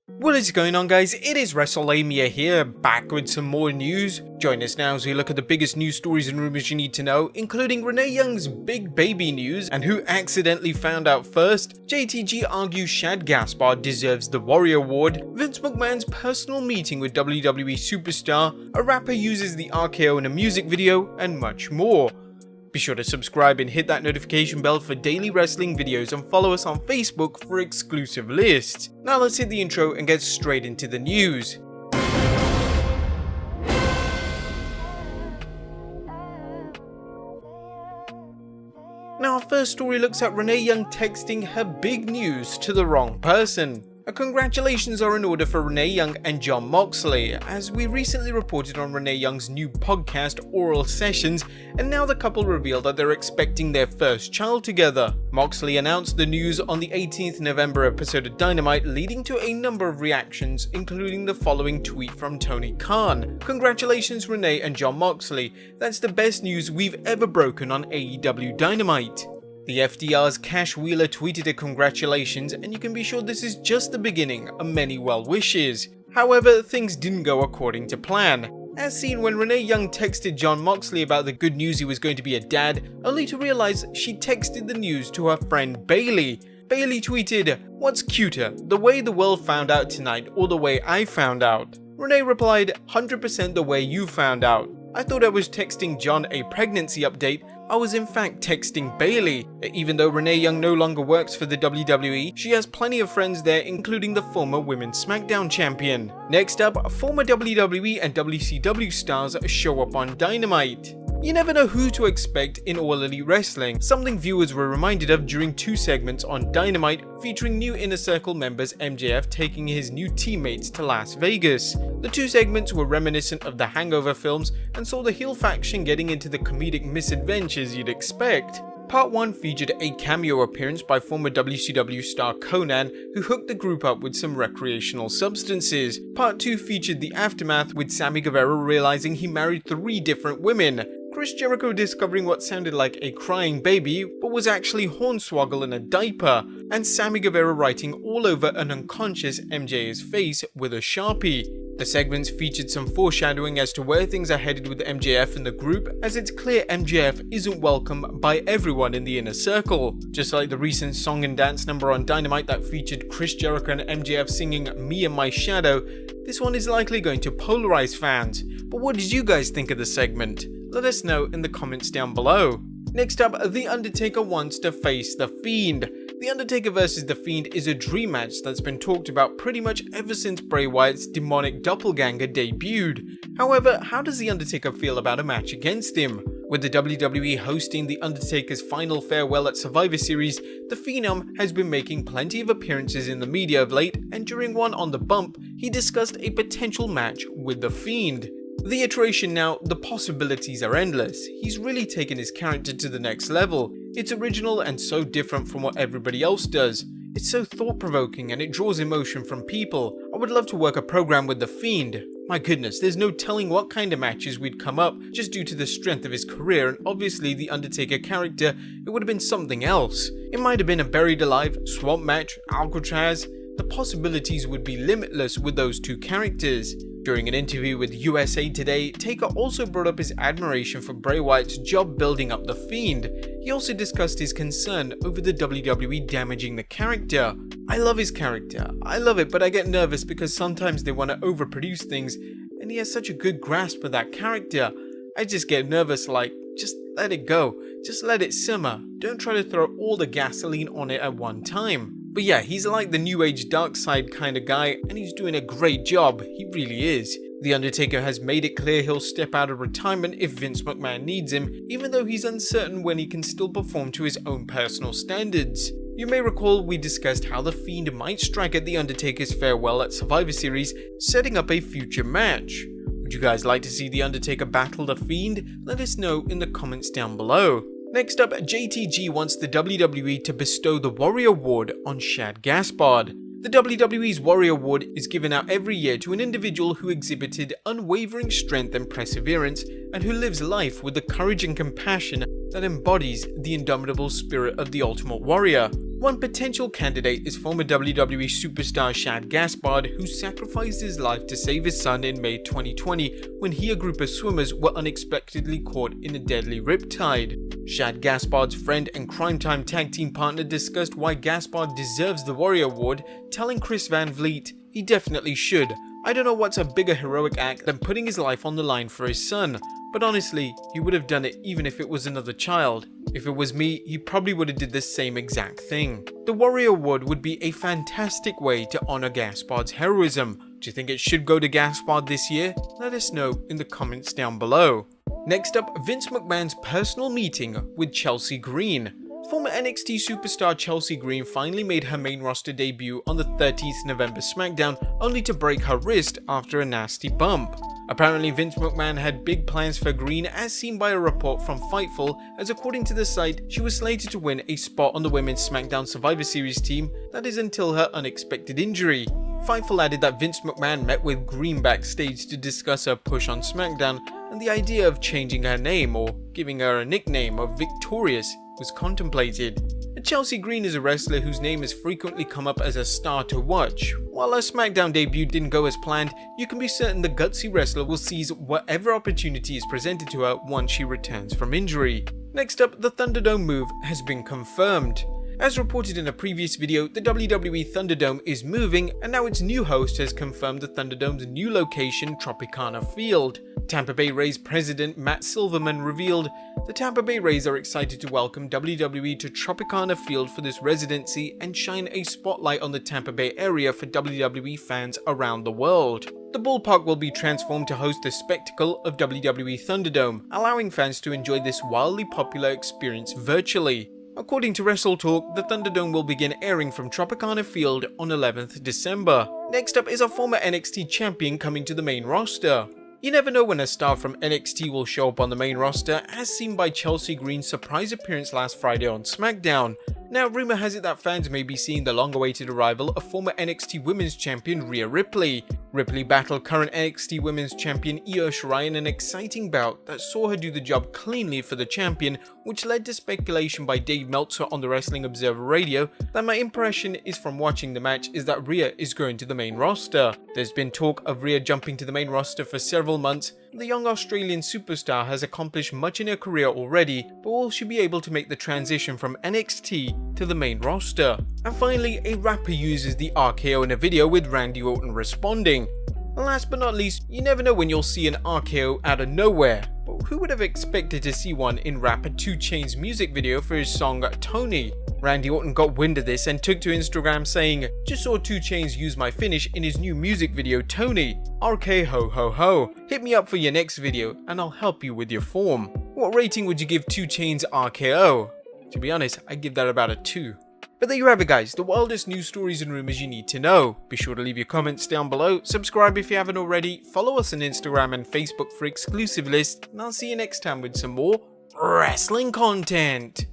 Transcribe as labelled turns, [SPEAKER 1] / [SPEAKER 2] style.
[SPEAKER 1] What is going on, guys? It is Wrestlelamia here, back with some more news. Join us now as we look at the biggest news stories and rumors you need to know, including Renee Young's big baby news and who accidentally found out first. JTG argues Shad Gaspard deserves the Warrior Award, Vince McMahon's personal meeting with WWE superstar, a rapper uses the RKO in a music video, and much more. Be sure to subscribe and hit that notification bell for daily wrestling videos and follow us on Facebook for exclusive lists. Now let's hit the intro and get straight into the news. Now our first story looks at Renee Young texting her big news to the wrong person. Congratulations are in order for Renee Young and Jon Moxley, as we recently reported on Renee Young's new podcast, Oral Sessions, and now the couple revealed that they're expecting their first child together. Moxley announced the news on the 18th November episode of Dynamite, leading to a number of reactions, including the following tweet from Tony Khan. "Congratulations Renee and Jon Moxley, that's the best news we've ever broken on AEW Dynamite." The FDR's Cash Wheeler tweeted a congratulations, and you can be sure this is just the beginning of many well wishes. However, things didn't go according to plan, as seen when Renee Young texted Jon Moxley about the good news he was going to be a dad, only to realize she texted the news to her friend Bailey. Bailey tweeted, "What's cuter, the way the world found out tonight or the way I found out?" Renee replied, "100% the way you found out. I thought I was texting Jon a pregnancy update. I was in fact texting Bailey." Even though Renee Young no longer works for the WWE, she has plenty of friends there, including the former Women's SmackDown champion. Next up, former WWE and WCW stars show up on Dynamite. You never know who to expect in All Elite Wrestling, something viewers were reminded of during two segments on Dynamite featuring new Inner Circle members MJF taking his new teammates to Las Vegas. The two segments were reminiscent of the Hangover films and saw the heel faction getting into the comedic misadventures you'd expect. Part 1 featured a cameo appearance by former WCW star Conan, who hooked the group up with some recreational substances. Part 2 featured the aftermath, with Sammy Guevara realizing he married 3 different women, Chris Jericho discovering what sounded like a crying baby but was actually Hornswoggle in a diaper, and Sammy Guevara writing all over an unconscious MJ's face with a Sharpie. The segments featured some foreshadowing as to where things are headed with MJF and the group, as it's clear MJF isn't welcome by everyone in the Inner Circle. Just like the recent song and dance number on Dynamite that featured Chris Jericho and MJF singing "Me and My Shadow," this one is likely going to polarize fans. But what did you guys think of the segment? Let us know in the comments down below. Next up, The Undertaker wants to face The Fiend. The Undertaker vs. The Fiend is a dream match that's been talked about pretty much ever since Bray Wyatt's demonic doppelganger debuted. However, how does The Undertaker feel about a match against him? With the WWE hosting The Undertaker's final farewell at Survivor Series, the Phenom has been making plenty of appearances in the media of late, and during one on The Bump, he discussed a potential match with The Fiend. The iteration now, the possibilities are endless. He's really taken his character to the next level. It's original and so different from what everybody else does. It's so thought-provoking and it draws emotion from people. I would love to work a program with The Fiend. My goodness, there's no telling what kind of matches we'd come up just due to the strength of his career, and obviously the Undertaker character, it would have been something else. It might have been a Buried Alive, Swamp Match, Alcatraz. The possibilities would be limitless with those two characters. During an interview with USA Today, Taker also brought up his admiration for Bray Wyatt's job building up The Fiend. He also discussed his concern over the WWE damaging the character. "I love his character, I love it, but I get nervous because sometimes they want to overproduce things, and he has such a good grasp of that character. I just get nervous, like, just let it go, just let it simmer, don't try to throw all the gasoline on it at one time." But yeah, he's like the new age dark side kind of guy, and he's doing a great job, he really is. The Undertaker has made it clear he'll step out of retirement if Vince McMahon needs him, even though he's uncertain when he can still perform to his own personal standards. You may recall we discussed how The Fiend might strike at The Undertaker's farewell at Survivor Series, setting up a future match. Would you guys like to see The Undertaker battle The Fiend? Let us know in the comments down below. Next up, JTG wants the WWE to bestow the Warrior Award on Shad Gaspard. The WWE's Warrior Award is given out every year to an individual who exhibited unwavering strength and perseverance, and who lives life with the courage and compassion that embodies the indomitable spirit of the Ultimate Warrior. One potential candidate is former WWE superstar Shad Gaspard, who sacrificed his life to save his son in May 2020 when he and a group of swimmers were unexpectedly caught in a deadly riptide. Shad Gaspard's friend and Crime Time tag team partner discussed why Gaspard deserves the Warrior Award, telling Chris Van Vliet, "He definitely should. I don't know what's a bigger heroic act than putting his life on the line for his son, but honestly, he would have done it even if it was another child. If it was me, he probably would have did the same exact thing." The Warrior Award would be a fantastic way to honor Gaspard's heroism. Do you think it should go to Gaspard this year? Let us know in the comments down below. Next up, Vince McMahon's personal meeting with Chelsea Green. Former NXT superstar Chelsea Green finally made her main roster debut on the 13th November SmackDown, only to break her wrist after a nasty bump. Apparently, Vince McMahon had big plans for Green, as seen by a report from Fightful, as according to the site, she was slated to win a spot on the Women's SmackDown Survivor Series team, that is until her unexpected injury. Fightful added that Vince McMahon met with Green backstage to discuss her push on SmackDown, and the idea of changing her name or giving her a nickname of Victorious was contemplated. Chelsea Green is a wrestler whose name has frequently come up as a star to watch. While her SmackDown debut didn't go as planned, you can be certain the gutsy wrestler will seize whatever opportunity is presented to her once she returns from injury. Next up, the Thunderdome move has been confirmed. As reported in a previous video, the WWE Thunderdome is moving, and now its new host has confirmed the Thunderdome's new location, Tropicana Field. Tampa Bay Rays president Matt Silverman revealed, "The Tampa Bay Rays are excited to welcome WWE to Tropicana Field for this residency and shine a spotlight on the Tampa Bay area for WWE fans around the world." The ballpark will be transformed to host the spectacle of WWE Thunderdome, allowing fans to enjoy this wildly popular experience virtually. According to WrestleTalk, the Thunderdome will begin airing from Tropicana Field on 11th December. Next up is a former NXT champion coming to the main roster. You never know when a star from NXT will show up on the main roster, as seen by Chelsea Green's surprise appearance last Friday on SmackDown. Now, rumor has it that fans may be seeing the long-awaited arrival of former NXT Women's Champion Rhea Ripley. Ripley battled current NXT Women's Champion Io Shirai in an exciting bout that saw her do the job cleanly for the champion, which led to speculation by Dave Meltzer on the Wrestling Observer Radio that my impression is from watching the match is that Rhea is going to the main roster. There's been talk of Rhea jumping to the main roster for several months. The young Australian superstar has accomplished much in her career already, but will she be able to make the transition from NXT to the main roster? And finally, a rapper uses the RKO in a video with Randy Orton responding. Last but not least, you never know when you'll see an RKO out of nowhere, but who would have expected to see one in rapper 2 Chainz's music video for his song Tony? Randy Orton got wind of this and took to Instagram saying, "Just saw 2 Chainz use my finish in his new music video Tony. RK ho ho ho. Hit me up for your next video and I'll help you with your form." What rating would you give 2 Chainz RKO? To be honest, I'd give that about a 2. But there you have it guys, the wildest news stories and rumors you need to know. Be sure to leave your comments down below, subscribe if you haven't already, follow us on Instagram and Facebook for exclusive lists, and I'll see you next time with some more wrestling content.